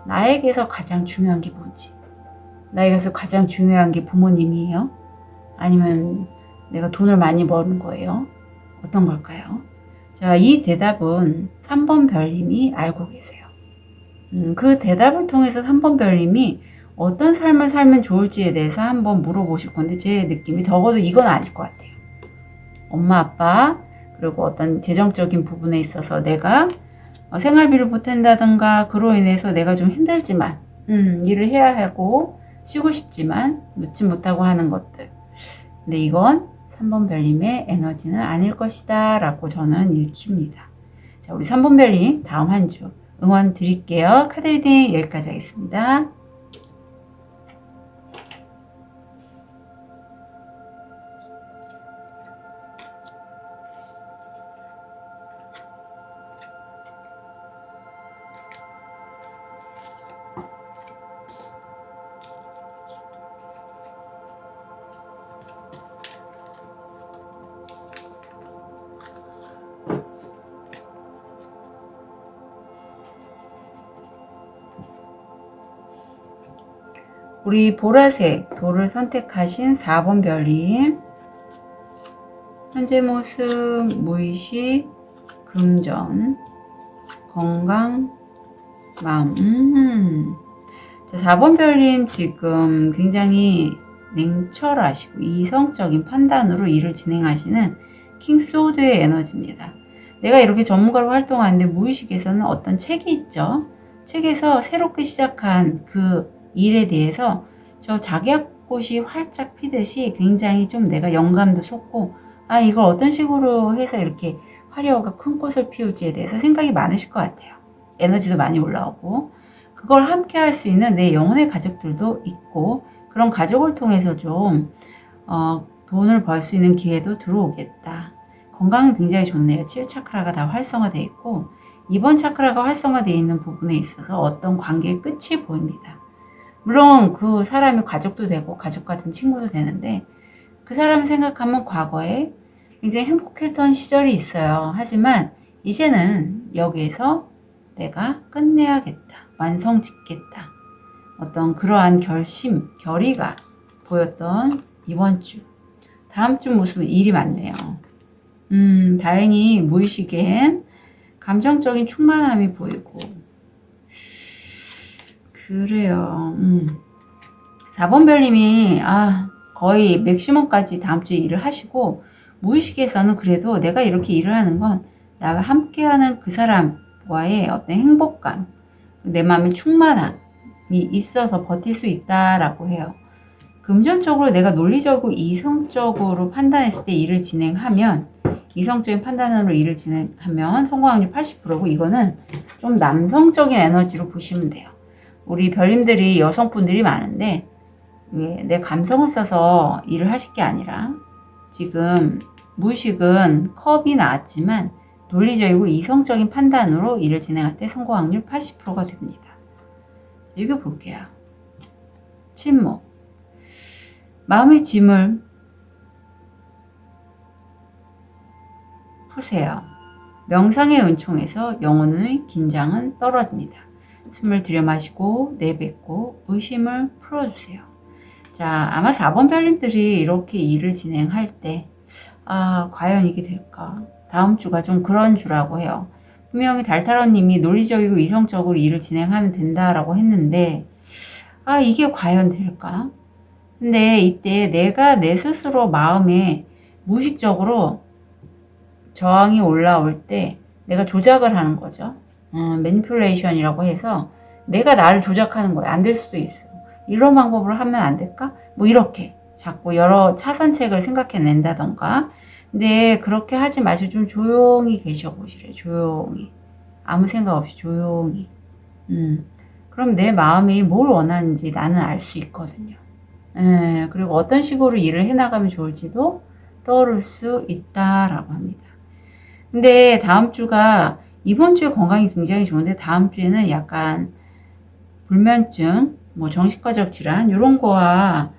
나에게서 가장 중요한 게 뭔지. 나에게서 가장 중요한 게 부모님이에요? 아니면 내가 돈을 많이 버는 거예요? 어떤 걸까요? 자, 이 대답은 3번 별님이 알고 계세요. 그 대답을 통해서 3번 별님이 어떤 삶을 살면 좋을지에 대해서 한번 물어보실 건데 제 느낌이 적어도 이건 아닐 것 같아요. 엄마, 아빠, 그리고 어떤 재정적인 부분에 있어서 내가 생활비를 보탠다든가 그로 인해서 내가 좀 힘들지만 일을 해야 하고 쉬고 싶지만 놓지 못하고 하는 것들. 근데 이건 3번 별님의 에너지는 아닐 것이다 라고 저는 읽힙니다. 자, 우리 3번 별님 다음 한 주 응원 드릴게요. 카드 리딩 여기까지 하겠습니다. 우리 보라색 돌을 선택하신 4번 별님, 현재 모습, 무의식, 금전, 건강, 마음. 자, 4번 별님 지금 굉장히 냉철하시고 이성적인 판단으로 일을 진행하시는 킹소드의 에너지입니다. 내가 이렇게 전문가로 활동하는데 무의식에서는 어떤 책이 있죠. 책에서 새롭게 시작한 그 일에 대해서 저 작약꽃이 활짝 피듯이 굉장히 좀 내가 영감도 솟고 이걸 어떤 식으로 해서 이렇게 화려하고 큰 꽃을 피울지에 대해서 생각이 많으실 것 같아요. 에너지도 많이 올라오고 그걸 함께 할 수 있는 내 영혼의 가족들도 있고 그런 가족을 통해서 좀 돈을 벌 수 있는 기회도 들어오겠다. 건강은 굉장히 좋네요. 7차크라가 다 활성화되어 있고 2번 차크라가 활성화되어 있는 부분에 있어서 어떤 관계의 끝이 보입니다. 물론 그 사람이 가족도 되고 가족 같은 친구도 되는데 그 사람 생각하면 과거에 굉장히 행복했던 시절이 있어요. 하지만 이제는 여기에서 내가 끝내야겠다. 완성 짓겠다. 어떤 그러한 결심, 결의가 보였던 이번 주. 다음 주 모습은 일이 많네요. 다행히 무의식엔 감정적인 충만함이 보이고 그래요. 4번 별님이 거의 맥시멈까지 다음 주에 일을 하시고 무의식에서는 그래도 내가 이렇게 일을 하는 건 나와 함께하는 그 사람과의 어떤 행복감, 내 마음의 충만함이 있어서 버틸 수 있다라고 해요. 금전적으로 내가 논리적으로 이성적으로 판단했을 때 일을 진행하면 이성적인 판단으로 일을 진행하면 성공 확률 80%고 이거는 좀 남성적인 에너지로 보시면 돼요. 우리 별님들이 여성분들이 많은데 왜 내 감성을 써서 일을 하실 게 아니라 지금 무의식은 컵이 나왔지만 논리적이고 이성적인 판단으로 일을 진행할 때 성공 확률 80%가 됩니다. 읽어볼게요. 침묵. 마음의 짐을 푸세요. 명상의 은총에서 영혼의 긴장은 떨어집니다. 숨을 들여 마시고 내뱉고 의심을 풀어주세요. 자, 아마 4번 별님들이 이렇게 일을 진행할 때 과연 이게 될까? 다음 주가 좀 그런 주라고 해요. 분명히 달타로님이 논리적이고 이성적으로 일을 진행하면 된다라고 했는데 이게 과연 될까? 근데 이때 내가 내 스스로 마음에 무의식적으로 저항이 올라올 때 내가 조작을 하는 거죠. 매니플레이션이라고 해서 내가 나를 조작하는 거예요. 안 될 수도 있어. 이런 방법으로 하면 안 될까? 뭐 이렇게 자꾸 여러 차선책을 생각해낸다던가. 근데 그렇게 하지 마시고 좀 조용히 계셔보시래요. 조용히. 아무 생각 없이 조용히. 그럼 내 마음이 뭘 원하는지 나는 알 수 있거든요. 그리고 어떤 식으로 일을 해나가면 좋을지도 떠오를 수 있다라고 합니다. 근데 다음 주가 이번 주에 건강이 굉장히 좋은데 다음 주에는 약간 불면증, 뭐 정신과적 질환 이런 거와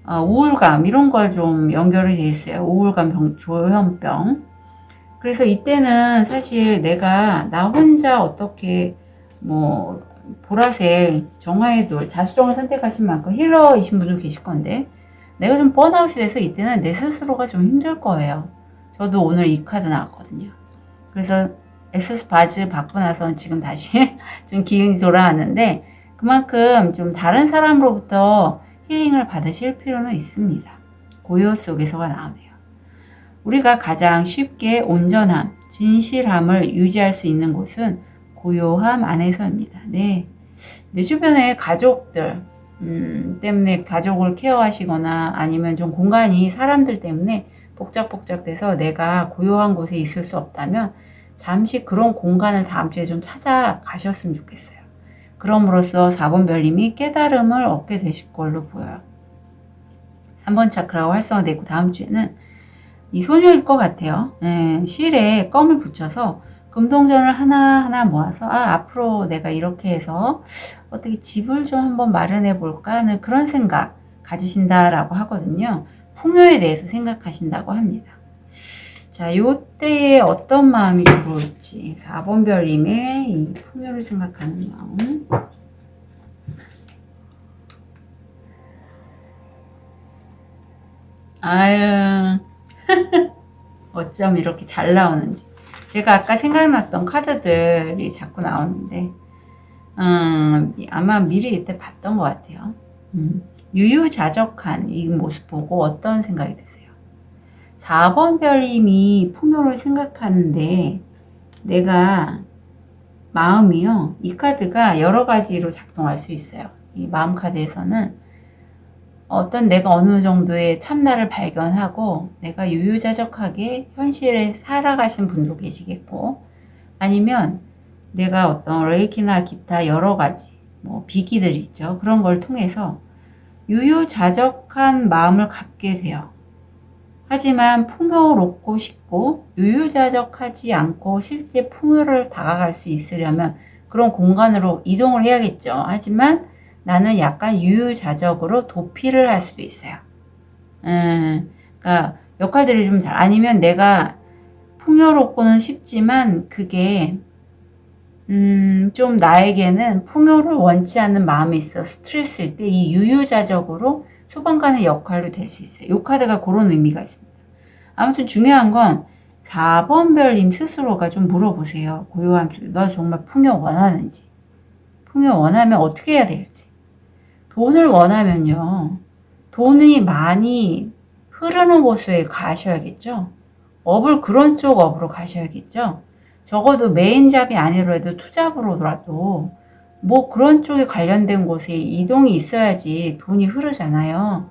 우울감 이런 거 좀 연결이 돼 있어요. 우울감 조현병. 그래서 이때는 사실 내가 나 혼자 어떻게 뭐 보라색 정화의 돌 자수정을 선택하신 만큼 힐러이신 분도 계실 건데 내가 좀 번아웃이 돼서 이때는 내 스스로가 좀 힘들 거예요. 저도 오늘 이 카드 나왔거든요. 그래서 엑세스 바즈 받고 나서 지금 다시 좀 기운이 돌아왔는데, 그만큼 좀 다른 사람으로부터 힐링을 받으실 필요는 있습니다. 고요 속에서가 나오네요. 우리가 가장 쉽게 온전함, 진실함을 유지할 수 있는 곳은 고요함 안에서입니다. 네. 내 주변에 가족들 때문에 가족을 케어하시거나 아니면 좀 공간이 사람들 때문에 복작복작돼서 내가 고요한 곳에 있을 수 없다면 잠시 그런 공간을 다음 주에 좀 찾아가셨으면 좋겠어요. 그럼으로써 4번 별님이 깨달음을 얻게 되실 걸로 보여요. 3번 차크라가 활성화되고 다음 주에는 이 소녀일 것 같아요. 실에 껌을 붙여서 금동전을 하나하나 모아서 앞으로 내가 이렇게 해서 어떻게 집을 좀 한번 마련해 볼까 하는 그런 생각 가지신다라고 하거든요. 풍요에 대해서 생각하신다고 합니다. 자, 요때에 어떤 마음이 들어올지 4번 별님의 이 풍요를 생각하는 마음. 아유 어쩜 이렇게 잘 나오는지. 제가 아까 생각났던 카드들이 자꾸 나오는데 아마 미리 이때 봤던 것 같아요. 유유자적한 이 모습 보고 어떤 생각이 드세요? 4번 별님이 풍요를 생각하는데 내가 마음이요. 이 카드가 여러 가지로 작동할 수 있어요. 이 마음 카드에서는 어떤 내가 어느 정도의 참나를 발견하고 내가 유유자적하게 현실에 살아가신 분도 계시겠고, 아니면 내가 어떤 레이키나 기타 여러 가지 비기들 있죠. 그런 걸 통해서 유유자적한 마음을 갖게 돼요. 하지만 풍요롭고 싶고 유유자적하지 않고 실제 풍요를 다가갈 수 있으려면 그런 공간으로 이동을 해야겠죠. 하지만 나는 약간 유유자적으로 도피를 할 수도 있어요. 그러니까 역할들이 좀 잘, 아니면 내가 풍요롭고는 싶지만 그게 좀 나에게는 풍요를 원치 않는 마음이 있어 스트레스일 때 이 유유자적으로 소방관의 역할로 될 수 있어요. 이 카드가 그런 의미가 있습니다. 아무튼 중요한 건 4번 별님 스스로가 좀 물어보세요. 고요함 속에 너 정말 풍요 원하는지, 풍요 원하면 어떻게 해야 될지. 돈을 원하면요, 돈이 많이 흐르는 곳에 가셔야겠죠. 그런 쪽 업으로 가셔야겠죠. 적어도 메인 잡이 아니더라도 투잡으로라도 그런 쪽에 관련된 곳에 이동이 있어야지 돈이 흐르잖아요.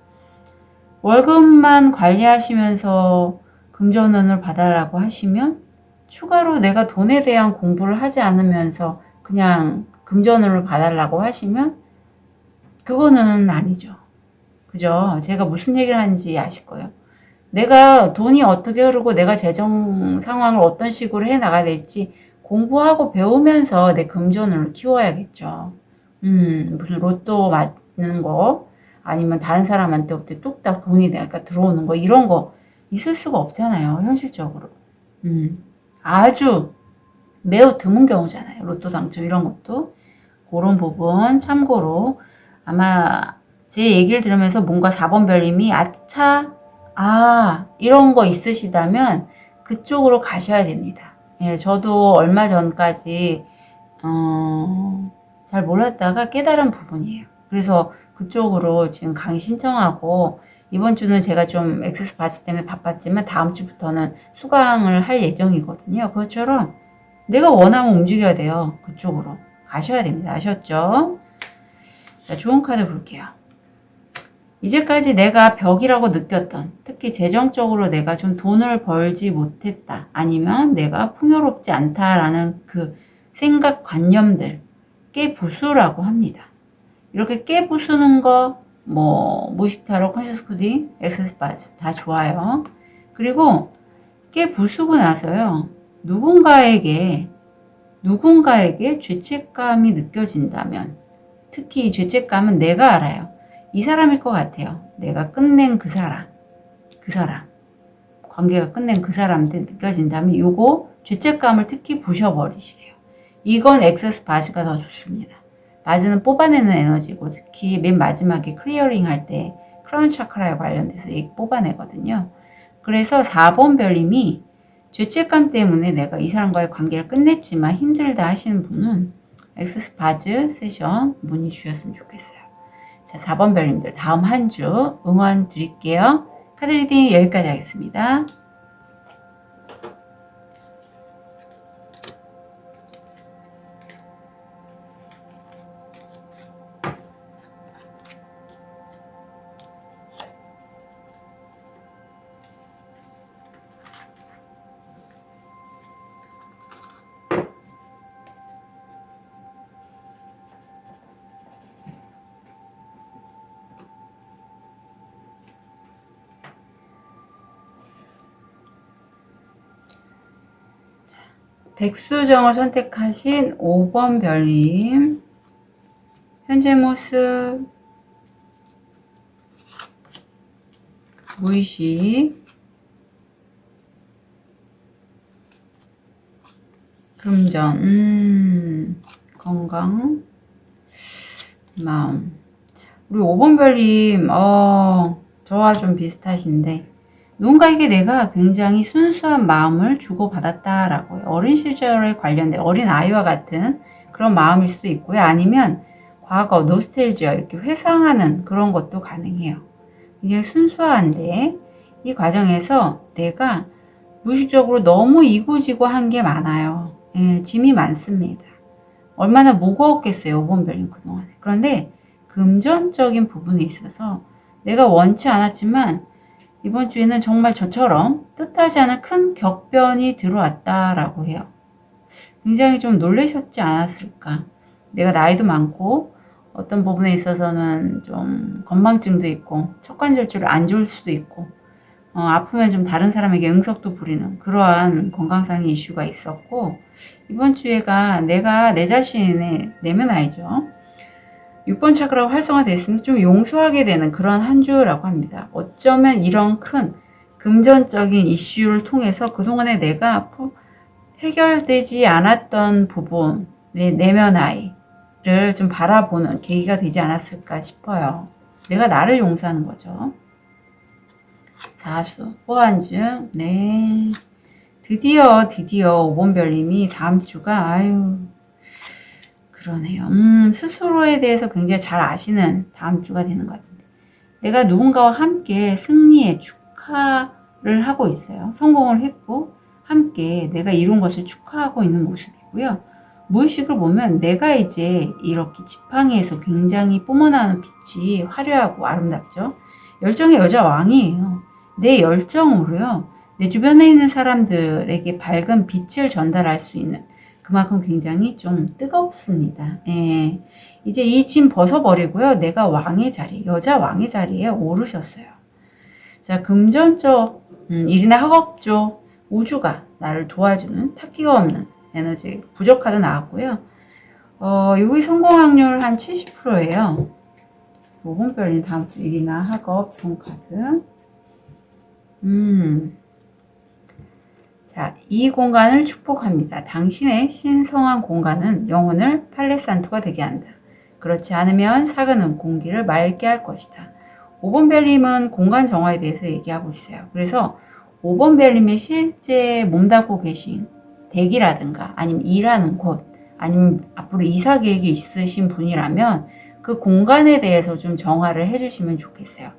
월급만 관리하시면서 금전운을 받아라고 하시면 추가로 내가 돈에 대한 공부를 하지 않으면서 그냥 금전운을 받아라고 하시면 그거는 아니죠. 그죠? 제가 무슨 얘기를 하는지 아실 거예요. 내가 돈이 어떻게 흐르고 내가 재정 상황을 어떤 식으로 해 나가야 될지 공부하고 배우면서 내 금전을 키워야겠죠. 무슨 로또 맞는 거 아니면 다른 사람한테 어떻게 뚝딱 돈이 내가 들어오는 거 이런 거 있을 수가 없잖아요. 현실적으로. 아주 매우 드문 경우잖아요. 로또 당첨 이런 것도. 그런 부분 참고로 아마 제 얘기를 들으면서 뭔가 4번 별님이 이런 거 있으시다면 그쪽으로 가셔야 됩니다. 예, 저도 얼마 전까지 잘 몰랐다가 깨달은 부분이에요. 그래서 그쪽으로 지금 강의 신청하고 이번 주는 제가 좀 엑세스 바지 때문에 바빴지만 다음 주부터는 수강을 할 예정이거든요. 그것처럼 내가 원하면 움직여야 돼요. 그쪽으로 가셔야 됩니다. 아셨죠? 자, 좋은 카드 볼게요. 이제까지 내가 벽이라고 느꼈던, 특히 재정적으로 내가 좀 돈을 벌지 못했다, 아니면 내가 풍요롭지 않다라는 그 생각, 관념들, 깨부수라고 합니다. 이렇게 깨부수는 거, 무식타로, 컨셔스 코딩, 엑세스 바즈 다 좋아요. 그리고 깨부수고 나서요, 누군가에게 죄책감이 느껴진다면, 특히 이 죄책감은 내가 알아요. 이 사람일 것 같아요. 내가 끝낸 그 사람, 관계가 끝낸 그 사람한테 느껴진다면 요거 죄책감을 특히 부셔버리시래요. 이건 엑세스 바즈가 더 좋습니다. 바즈는 뽑아내는 에너지고 특히 맨 마지막에 클리어링 할 때 크라운 차크라에 관련돼서 뽑아내거든요. 그래서 4번 별님이 죄책감 때문에 내가 이 사람과의 관계를 끝냈지만 힘들다 하시는 분은 액세스 바즈 세션 문의 주셨으면 좋겠어요. 자, 4번 별님들 다음 한 주 응원 드릴게요. 카드 리딩 여기까지 하겠습니다. 백수정을 선택하신 5번 별님 현재 모습 무의식 금전 건강 마음 우리 5번 별님 저와 좀 비슷하신데 누군가에게 내가 굉장히 순수한 마음을 주고받았다라고요. 어린 시절에 관련된 어린 아이와 같은 그런 마음일 수도 있고요. 아니면 과거 노스텔지아 이렇게 회상하는 그런 것도 가능해요. 굉장히 순수한데 이 과정에서 내가 무의식적으로 너무 이고지고 한 게 많아요. 짐이 많습니다. 얼마나 무거웠겠어요. 5번 별님 그동안에. 그런데 금전적인 부분에 있어서 내가 원치 않았지만 이번 주에는 정말 저처럼 뜻하지 않은 큰 격변이 들어왔다라고 해요. 굉장히 좀 놀라셨지 않았을까. 내가 나이도 많고 어떤 부분에 있어서는 좀 건망증도 있고 척관절주를 안 좋을 수도 있고 아프면 좀 다른 사람에게 응석도 부리는 그러한 건강상의 이슈가 있었고 이번 주에가 내가 내 자신의 내면 아이죠. 6번 차크라가 활성화됐으면 좀 용서하게 되는 그런 한 주라고 합니다. 어쩌면 이런 큰 금전적인 이슈를 통해서 그동안에 내가 해결되지 않았던 부분, 내 내면 아이를 좀 바라보는 계기가 되지 않았을까 싶어요. 내가 나를 용서하는 거죠. 사수, 호환증, 네. 드디어 5번 별님이 다음 주가, 그러네요. 스스로에 대해서 굉장히 잘 아시는 다음 주가 되는 것 같은데. 내가 누군가와 함께 승리의 축하를 하고 있어요. 성공을 했고, 함께 내가 이룬 것을 축하하고 있는 모습이고요. 무의식을 보면 내가 이제 이렇게 지팡이에서 굉장히 뿜어나오는 빛이 화려하고 아름답죠. 열정의 여자 왕이에요. 내 열정으로요. 내 주변에 있는 사람들에게 밝은 빛을 전달할 수 있는 그만큼 굉장히 좀 뜨겁습니다. 이제 이 짐 벗어버리고요. 내가 왕의 자리, 여자 왕의 자리에 오르셨어요. 자, 금전적, 일이나 학업 쪽 우주가 나를 도와주는 타기가 없는 에너지 부족 카드 나왔고요. 여기 성공 확률 한 70%예요. 5번 별님 다음 주 일이나 학업 좋은 카드. 자, 이 공간을 축복합니다. 당신의 신성한 공간은 영혼을 팔레산토가 되게 한다. 그렇지 않으면 사그는 공기를 맑게 할 것이다. 5번 별님은 공간 정화에 대해서 얘기하고 있어요. 그래서 5번 별님이 실제 몸담고 계신 댁이라든가 아니면 일하는 곳 아니면 앞으로 이사 계획이 있으신 분이라면 그 공간에 대해서 좀 정화를 해주시면 좋겠어요.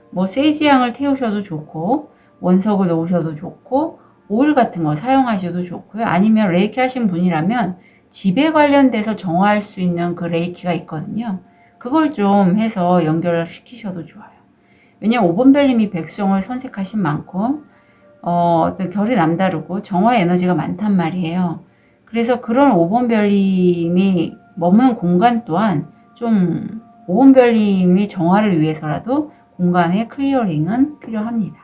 뭐 세지향을 태우셔도 좋고 원석을 놓으셔도 좋고 오일 같은 거 사용하셔도 좋고요. 아니면 레이키 하신 분이라면 집에 관련돼서 정화할 수 있는 그 레이키가 있거든요. 그걸 좀 해서 연결을 시키셔도 좋아요. 왜냐면 5번 별님이 백수정을 선택하신 만큼 어떤 결이 남다르고 정화 에너지가 많단 말이에요. 그래서 그런 5번 별님이 머무는 공간 또한 좀 5번 별님이 정화를 위해서라도 공간의 클리어링은 필요합니다.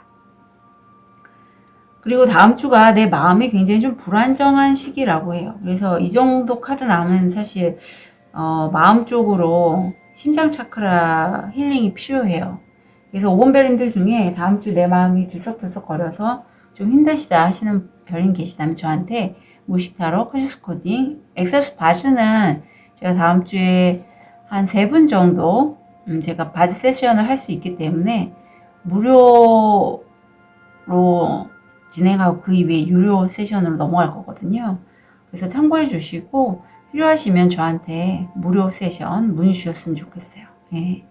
그리고 다음 주가 내 마음이 굉장히 좀 불안정한 시기라고 해요. 그래서 이 정도 카드 나오면 사실 마음 쪽으로 심장 차크라 힐링이 필요해요. 그래서 5번 별님들 중에 다음 주 내 마음이 들썩들썩 거려서 좀 힘드시다 하시는 별님 계시다면 저한테 무식타로 커시스 코딩 엑세스 바즈는 제가 다음 주에 한 3분 정도 제가 바즈 세션을 할 수 있기 때문에 무료로 진행하고 그 이후에 유료 세션으로 넘어갈 거거든요. 그래서 참고해 주시고 필요하시면 저한테 무료 세션 문의 주셨으면 좋겠어요. 네.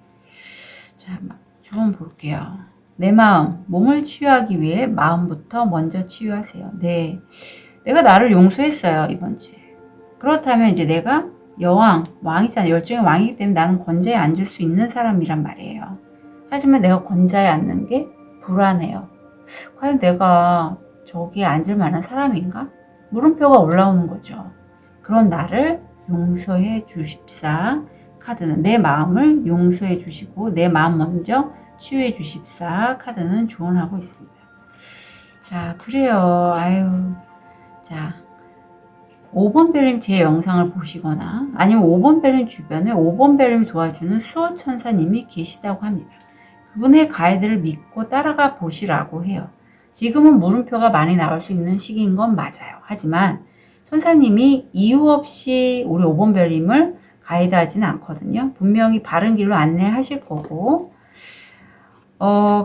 자, 좀 볼게요. 내 마음, 몸을 치유하기 위해 마음부터 먼저 치유하세요. 네. 내가 나를 용서했어요, 이번 주에. 그렇다면 이제 내가 여왕, 왕이잖아. 열정의 왕이기 때문에 나는 권좌에 앉을 수 있는 사람이란 말이에요. 하지만 내가 권좌에 앉는 게 불안해요. 과연 내가 저기에 앉을 만한 사람인가? 물음표가 올라오는 거죠. 그런 나를 용서해 주십사. 카드는 내 마음을 용서해 주시고 내 마음 먼저 치유해 주십사. 카드는 조언하고 있습니다. 자, 그래요. 아유. 자, 5번 벨님 제 영상을 보시거나 아니면 5번 벨님 주변에 5번 벨님 도와주는 수호 천사님이 계시다고 합니다. 그분의 가이드를 믿고 따라가 보시라고 해요. 지금은 물음표가 많이 나올 수 있는 시기인 건 맞아요. 하지만 천사님이 이유 없이 우리 5번 벨님을 가이드하지는 않거든요. 분명히 바른 길로 안내하실 거고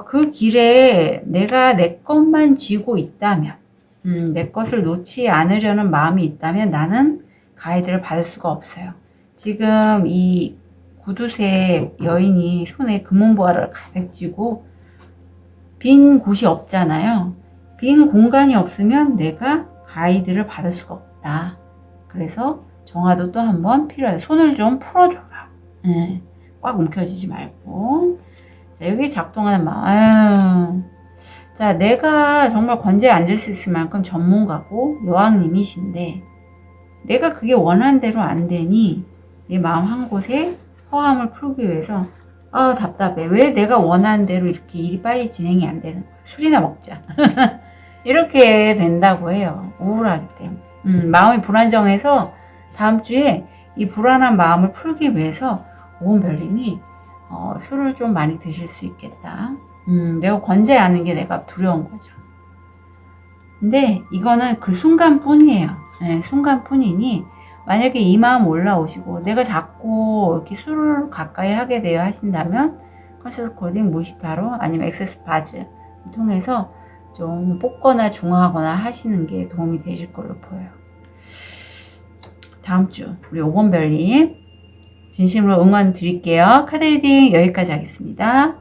그 길에 내가 내 것만 쥐고 있다면 내 것을 놓지 않으려는 마음이 있다면 나는 가이드를 받을 수가 없어요. 지금 이 구두쇠 여인이 손에 금은보화를 가득 쥐고 빈 곳이 없잖아요. 빈 공간이 없으면 내가 가이드를 받을 수가 없다. 그래서 정화도 또 한번 필요해. 손을 좀 풀어줘라. 꽉 움켜쥐지 말고. 자, 여기 작동하는 마음. 자, 내가 정말 권좌에 앉을 수 있을 만큼 전문가고 여왕님이신데 내가 그게 원하는 대로 안 되니 내 마음 한 곳에 허함을 풀기 위해서 답답해. 왜 내가 원하는 대로 이렇게 일이 빨리 진행이 안 되는 거야. 술이나 먹자. 이렇게 된다고 해요. 우울하기 때문에. 마음이 불안정해서 다음 주에 이 불안한 마음을 풀기 위해서 오은별님이 술을 좀 많이 드실 수 있겠다. 내가 권좌에 앉는 게 내가 두려운 거죠. 근데 이거는 그 순간뿐이에요. 네, 순간뿐이니 만약에 이 마음 올라오시고 내가 자꾸 이렇게 술을 가까이 하게 되어 하신다면 컨셔스 코딩 무시타로 아니면 액세스 바즈 통해서 좀 뽑거나 중화하거나 하시는 게 도움이 되실 걸로 보여요. 다음 주 우리 5번 별님 진심으로 응원 드릴게요. 카드 리딩 여기까지 하겠습니다.